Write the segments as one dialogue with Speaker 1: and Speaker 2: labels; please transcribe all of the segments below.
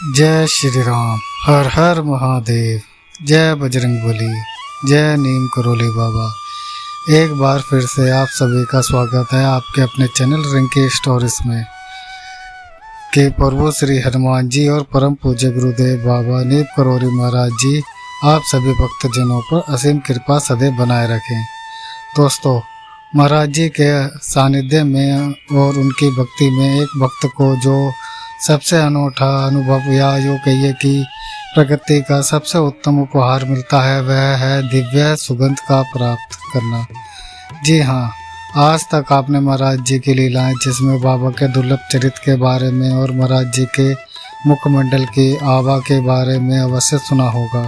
Speaker 1: जय श्री राम। हर हर महादेव। जय बजरंगबली। जय नीम करोली बाबा। एक बार फिर से आप सभी का स्वागत है आपके अपने चैनल रिंकी स्टोरीज में के प्रभु श्री हनुमान जी और परम पूज्य गुरुदेव बाबा नीम करोली महाराज जी आप सभी भक्तजनों पर असीम कृपा सदैव बनाए रखें। दोस्तों, महाराज जी के सानिध्य में और उनकी भक्ति में एक भक्त को जो सबसे अनूठा अनुभव या यूँ कहिए कि प्रकृति का सबसे उत्तम उपहार मिलता है, वह है दिव्य सुगंध का प्राप्त करना। जी हाँ, आज तक आपने महाराज जी की लीलाएं जिसमें बाबा के दुर्लभ चरित्र के बारे में और महाराज जी के मुखमंडल की आभा के बारे में अवश्य सुना होगा।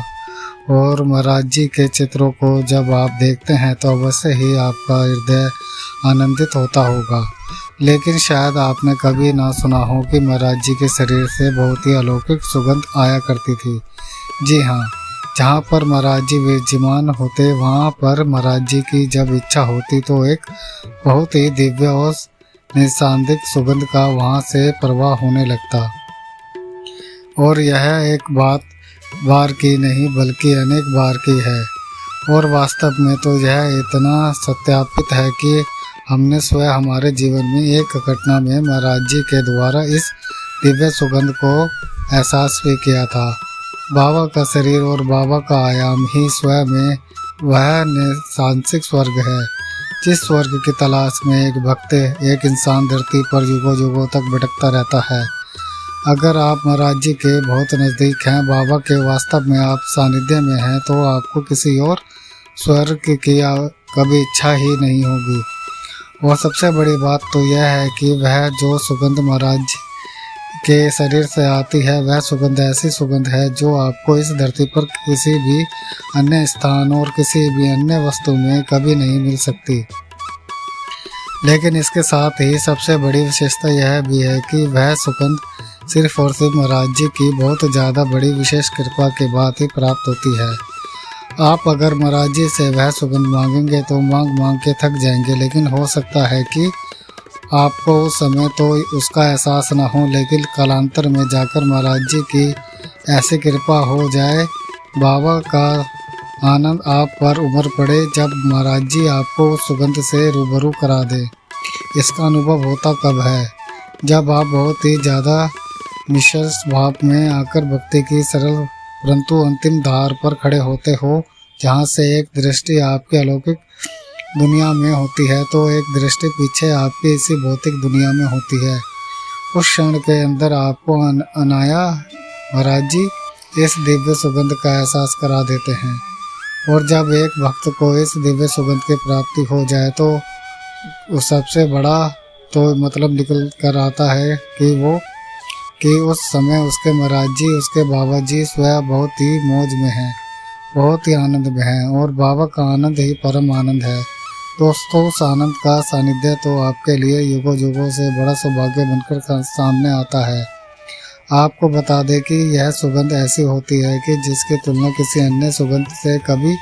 Speaker 1: और महाराज जी के चित्रों को जब आप देखते हैं तो अवश्य ही आपका हृदय आनंदित होता होगा। लेकिन शायद आपने कभी ना सुना हो कि महाराज जी के शरीर से बहुत ही अलौकिक सुगंध आया करती थी। जी हाँ, जहाँ पर महाराज जी विराजमान होते वहाँ पर महाराज जी की जब इच्छा होती तो एक बहुत ही दिव्य और निस्संदिग्ध सुगंध का वहाँ से प्रवाह होने लगता। और यह एक बार की नहीं बल्कि अनेक बार की है। और वास्तव में तो यह इतना सत्यापित है कि हमने स्वयं हमारे जीवन में एक घटना में महाराज जी के द्वारा इस दिव्य सुगंध को एहसास भी किया था। बाबा का शरीर और बाबा का आयाम ही स्वयं में वह सांसिक स्वर्ग है, जिस स्वर्ग की तलाश में एक भक्त एक इंसान धरती पर युगों युगों तक भटकता रहता है। अगर आप महाराज जी के बहुत नज़दीक हैं, बाबा के वास्तव में आप सानिध्य में हैं, तो आपको किसी और स्वर्ग की कभी इच्छा ही नहीं होगी। और सबसे बड़ी बात तो यह है कि वह जो सुगंध महाराज के शरीर से आती है, वह सुगंध ऐसी सुगंध है जो आपको इस धरती पर किसी भी अन्य स्थान और किसी भी अन्य वस्तु में कभी नहीं मिल सकती। लेकिन इसके साथ ही सबसे बड़ी विशेषता यह भी है कि वह सुगंध सिर्फ और सिर्फ महाराज जी की बहुत ज़्यादा बड़ी विशेष कृपा के बाद ही प्राप्त होती है। आप अगर महाराज जी से वह सुगंध मांगेंगे तो मांग के थक जाएंगे, लेकिन हो सकता है कि आपको उस समय तो उसका एहसास ना हो, लेकिन कालांतर में जाकर महाराज जी की ऐसी कृपा हो जाए, बाबा का आनंद आप पर उमड़ पड़े जब महाराज जी आपको उस सुगंध से रूबरू करा दे। इसका अनुभव होता कब है? जब आप बहुत ही ज़्यादा निश्चल भाव में आकर भक्ति की सरल परंतु अंतिम धार पर खड़े होते हो, जहाँ से एक दृष्टि आपकी अलौकिक दुनिया में होती है तो एक दृष्टि पीछे आपकी इसी भौतिक दुनिया में होती है। उस क्षण के अंदर आपको अनाया महाराज जी इस दिव्य सुगंध का एहसास करा देते हैं। और जब एक भक्त को इस दिव्य सुगंध की प्राप्ति हो जाए तो उस सबसे बड़ा तो मतलब निकल कर आता है कि उस समय उसके महाराज जी उसके बाबा जी स्वयं बहुत ही मौज में हैं, बहुत ही आनंद में हैं, और बाबा का आनंद ही परम आनंद है। दोस्तों, उस आनंद का सानिध्य तो आपके लिए युगों युगों से बड़ा सौभाग्य बनकर सामने आता है। आपको बता दें कि यह सुगंध ऐसी होती है कि जिसकी तुलना किसी अन्य सुगंध से कभी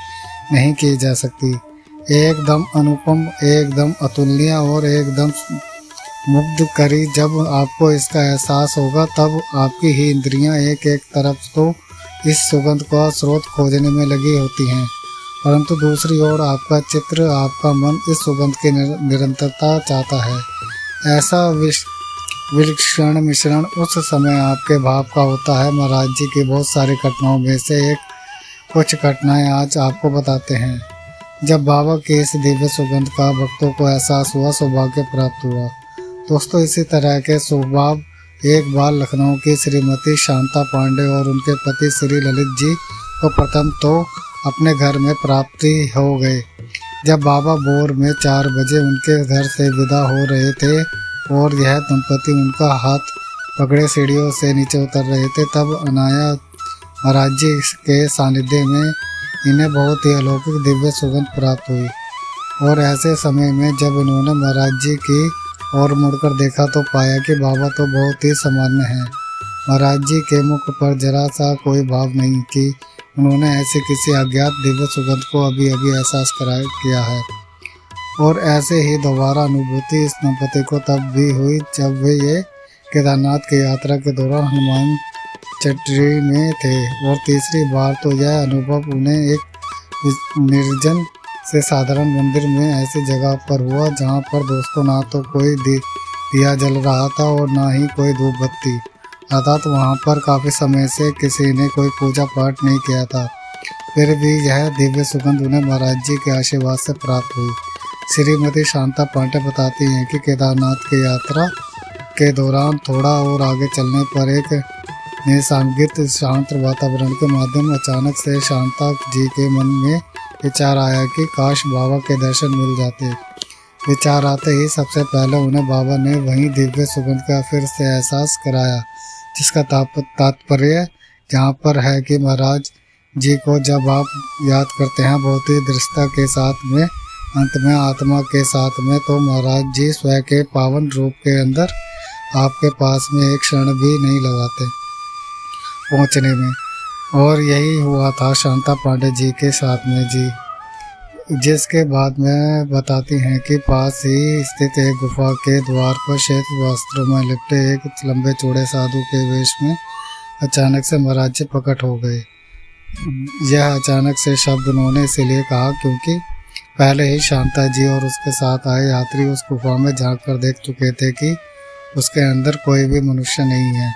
Speaker 1: नहीं की जा सकती। एकदम अनुपम, एकदम अतुलनीय और एकदम मुग्ध करी। जब आपको इसका एहसास होगा तब आपकी ही इंद्रियां एक एक तरफ तो इस सुगंध का स्रोत खोजने में लगी होती हैं, परंतु दूसरी ओर आपका चित्र, आपका मन इस सुगंध की निरंतरता चाहता है। ऐसा विलक्षण मिश्रण उस समय आपके भाव का होता है। महाराज जी की बहुत सारी घटनाओं में से कुछ घटनाएं आज आपको बताते हैं। जब बाबा के इस दिव्य सुगंध का भक्तों को एहसास हुआ, सौभाग्य प्राप्त हुआ। दोस्तों, इसी तरह के स्वभाव एक बार लखनऊ की श्रीमती शांता पांडे और उनके पति श्री ललित जी को प्रथम तो अपने घर में प्राप्ति हो गए। जब बाबा भोर में 4 बजे उनके घर से विदा हो रहे थे और यह दंपति उनका हाथ पकड़े सीढ़ियों से नीचे उतर रहे थे, तब अनाया महाराज जी के सानिध्य में इन्हें बहुत ही अलौकिक दिव्य सुगंध प्राप्त हुई। और ऐसे समय में जब इन्होंने महाराज जी की और मुड़कर देखा तो पाया कि बाबा तो बहुत ही सामान्य हैं। महाराज जी के मुख पर जरा सा कोई भाव नहीं कि उन्होंने ऐसे किसी अज्ञात दिव्य सुगंध को अभी अभी एहसास किया है। और ऐसे ही दोबारा अनुभूति इस दंपति को तब भी हुई जब वे ये केदारनाथ की यात्रा के दौरान हनुमान चटरी में थे। और तीसरी बार तो यह अनुभव उन्हें एक निर्जन से साधारण मंदिर में ऐसी जगह पर हुआ जहाँ पर दोस्तों ना तो कोई दिया जल रहा था और ना ही कोई धूप बत्ती, अर्थात वहाँ पर काफ़ी समय से किसी ने कोई पूजा पाठ नहीं किया था। फिर भी यह दिव्य सुगंध उन्हें महाराज जी के आशीर्वाद से प्राप्त हुई। श्रीमती शांता पांडे बताती हैं कि केदारनाथ की यात्रा के दौरान थोड़ा और आगे चलने पर एक निसंगित शांत वातावरण के माध्यम अचानक से शांता जी के मन में विचार आया कि काश बाबा के दर्शन मिल जाते। विचार आते ही सबसे पहले उन्हें बाबा ने वही दिव्य सुगंध का फिर से एहसास कराया, जिसका तात्पर्य यहाँ पर है कि महाराज जी को जब आप याद करते हैं बहुत ही दृढ़ता के साथ में, अंत में आत्मा के साथ में, तो महाराज जी स्वयं के पावन रूप के अंदर आपके पास में एक क्षण भी नहीं लगाते पहुंचने में। और यही हुआ था शांता पांडे जी के साथ में जी। जिसके बाद में बताती हैं कि पास ही स्थित एक गुफा के द्वार पर श्वेत वस्त्रों में लिपटे एक लंबे चौड़े साधु के वेश में अचानक से महाराज जी प्रकट हो गए। यह अचानक से शब्द उन्होंने इसीलिए कहा क्योंकि पहले ही शांता जी और उसके साथ आए यात्री उस गुफा में झांक कर देख चुके थे कि उसके अंदर कोई भी मनुष्य नहीं है।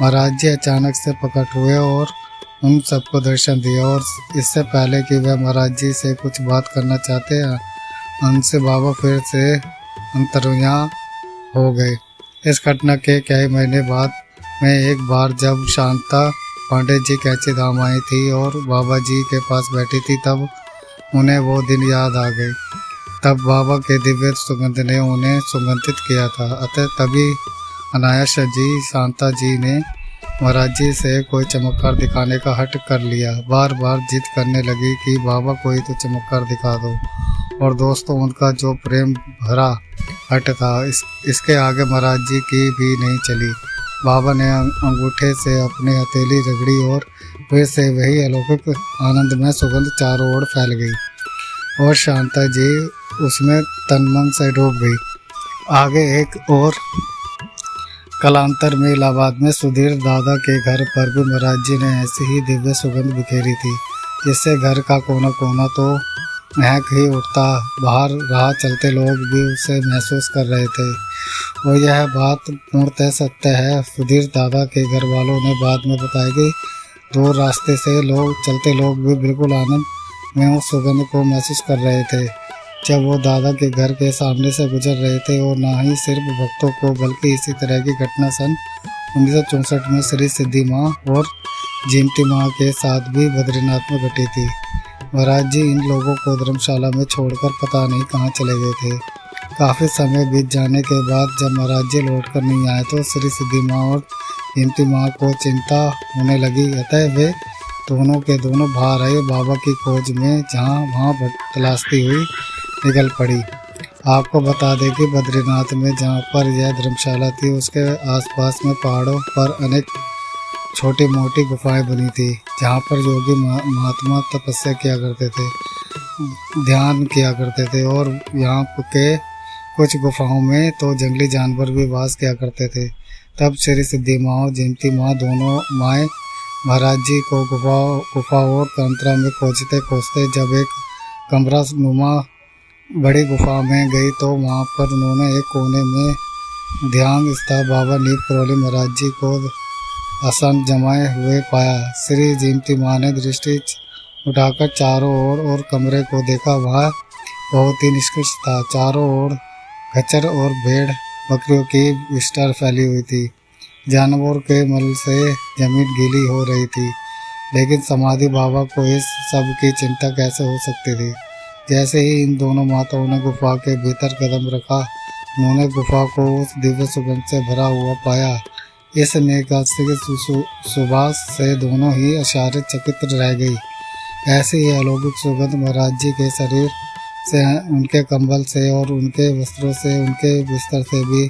Speaker 1: महाराज जी अचानक से प्रकट हुए और उन सबको दर्शन दिया, और इससे पहले कि वह महाराज जी से कुछ बात करना चाहते हैं उनसे बाबा फिर से अंतर्यामी हो गए। इस घटना के कई महीने बाद में एक बार जब शांता पांडे जी कैंची धाम आई थी और बाबा जी के पास बैठी थी, तब उन्हें वो दिन याद आ गए। तब बाबा के दिव्य सुगंध ने उन्हें सुगंधित किया था। अतः तभी अनायास जी शांता जी ने महाराज जी से कोई चमत्कार दिखाने का हट कर लिया। बार बार जिद करने लगी कि बाबा कोई तो चमत्कार दिखा दो। और दोस्तों उनका जो प्रेम भरा हट था इसके आगे महाराज जी की भी नहीं चली। बाबा ने अंगूठे से अपनी हथेली रगड़ी और फिर से वही अलौकिक आनंद में सुगंध चारों ओर फैल गई और शांता जी उसमें तन मन से डूब गई। आगे एक और कालांतर में इलाहाबाद में सुधीर दादा के घर पर भी महाराज जी ने ऐसी ही दिव्य सुगंध बिखेरी थी, जिससे घर का कोना कोना तो महक ही उठता। बाहर राह चलते लोग भी उसे महसूस कर रहे थे और यह बात पूर्णतः सत्य है। सुधीर दादा के घर वालों ने बाद में बताया कि दूर रास्ते से चलते लोग भी बिल्कुल आनंद में उस सुगंध को महसूस कर रहे थे जब वो दादा के घर के सामने से गुजर रहे थे। और ना ही सिर्फ भक्तों को बल्कि इसी तरह की घटना सन 1964 में श्री सिद्धि माँ और जिमती माँ के साथ भी बद्रीनाथ में घटी थी। महाराज जी इन लोगों को धर्मशाला में छोड़कर पता नहीं कहाँ चले गए थे। काफ़ी समय बीत जाने के बाद जब महाराज जी लौट कर नहीं आए तो श्री सिद्धि माँ और जिमती माँ को चिंता होने लगी। अतः वे दोनों के दोनों बाहर आए बाबा की खोज में, जहाँ वहाँ तलाशती हुई निकल पड़ी। आपको बता दें कि बद्रीनाथ में जहाँ पर यह धर्मशाला थी उसके आसपास में पहाड़ों पर अनेक छोटी मोटी गुफाएं बनी थी, जहाँ पर योगी महात्मा तपस्या किया करते थे, ध्यान किया करते थे। और यहाँ के कुछ गुफाओं में तो जंगली जानवर भी वास किया करते थे। तब श्री सिद्धि माँ और जयंती माँ दोनों माएँ महाराज जी को गुफा और तंत्रा में खोजते खोजते जब एक कमरा नुमा बड़ी गुफा में गई तो वहाँ पर उन्होंने एक कोने में ध्यान स्था बाबा नीप करौली महाराज जी को आसन जमाए हुए पाया। श्री जिमती माँ ने दृष्टि उठाकर चारों ओर और कमरे को देखा। वह बहुत ही निष्कृष्ट था। चारों ओर खच्चर और भेड़ बकरियों की विस्तार फैली हुई थी। जानवरों के मल से जमीन गीली हो रही थी, लेकिन समाधि बाबा को इस सब की चिंता कैसे हो सकती थी। जैसे ही इन दोनों माताओं ने गुफा के भीतर कदम रखा, उन्होंने गुफा को उस दिव्य सुगंध से भरा हुआ पाया। इस नेकास्तिक सुबास से दोनों ही आश्चर्यचकित रह गई। ऐसी ही अलौकिक सुगंध महाराज जी के शरीर से, उनके कंबल से और उनके वस्त्रों से, उनके बिस्तर से भी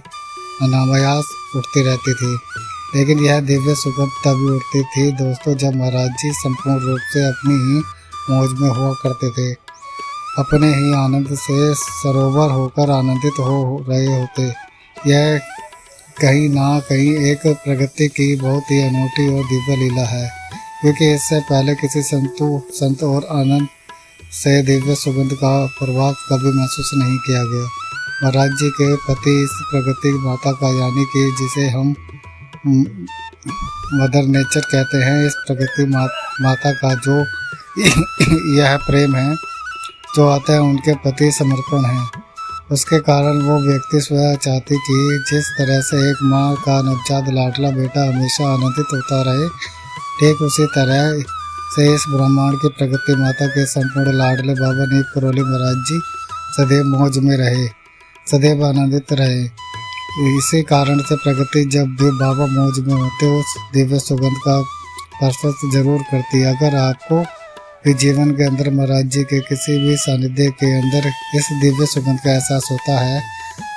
Speaker 1: अनायास उठती रहती थी। लेकिन यह दिव्य सुगंध तभी उठती थी दोस्तों जब महाराज जी संपूर्ण रूप से अपनी ही मौज में हुआ करते थे, अपने ही आनंद से सरोवर होकर आनंदित हो रहे होते। यह कहीं ना कहीं एक प्रकृति की बहुत ही अनूठी और दिव्य लीला है, क्योंकि इससे पहले किसी संत और आनंद से दिव्य सुगंध का प्रभाव कभी महसूस नहीं किया गया। महाराज जी के पति इस प्रकृति माता का, यानी कि जिसे हम मदर नेचर कहते हैं, इस प्रकृति माता का जो यह प्रेम है जो आता है उनके प्रति समर्पण है। उसके कारण वो व्यक्ति स्वयं चाहती कि जिस तरह से एक माँ का नवजात लाडला बेटा हमेशा आनंदित होता रहे, ठीक उसी तरह से इस ब्रह्मांड की प्रकृति माता के संपूर्ण लाडले बाबा नीम करोली महाराज जी सदैव मौज में रहे, सदैव आनंदित रहे। इसी कारण से प्रकृति जब भी बाबा मौज में होते उस दिव्य सुगंध का स्पर्श जरूर करती है। अगर आपको भी जीवन के अंदर महाराज जी के किसी भी सानिध्य के अंदर इस दिव्य सुगंध का एहसास होता है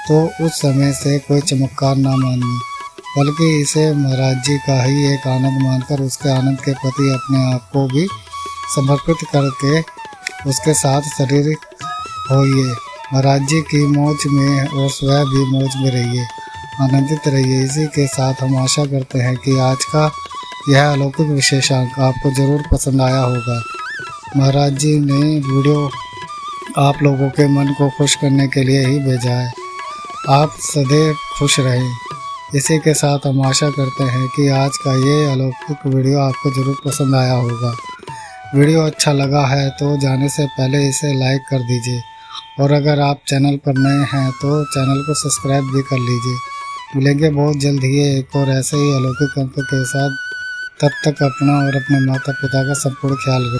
Speaker 1: तो उस समय से कोई चमत्कार ना मानिए, बल्कि इसे महाराज जी का ही एक आनंद मानकर उसके आनंद के प्रति अपने आप को भी समर्पित करके उसके साथ शरीर होइए। महाराज जी की मौज में और स्वयं भी मौज में रहिए, आनंदित रहिए। इसी के साथ हम आशा करते हैं कि आज का यह अलौकिक विशेषांक आपको ज़रूर पसंद आया होगा। महाराज जी ने वीडियो आप लोगों के मन को खुश करने के लिए ही भेजा है। आप सदैव खुश रहें। इसी के साथ हम आशा करते हैं कि आज का ये अलौकिक वीडियो आपको ज़रूर पसंद आया होगा। वीडियो अच्छा लगा है तो जाने से पहले इसे लाइक कर दीजिए, और अगर आप चैनल पर नए हैं तो चैनल को सब्सक्राइब भी कर लीजिए। मिलेंगे बहुत जल्द ही एक और ऐसे ही अलौकिक अंक के साथ। तब तक अपना और अपने माता पिता का संपूर्ण ख्याल रखें।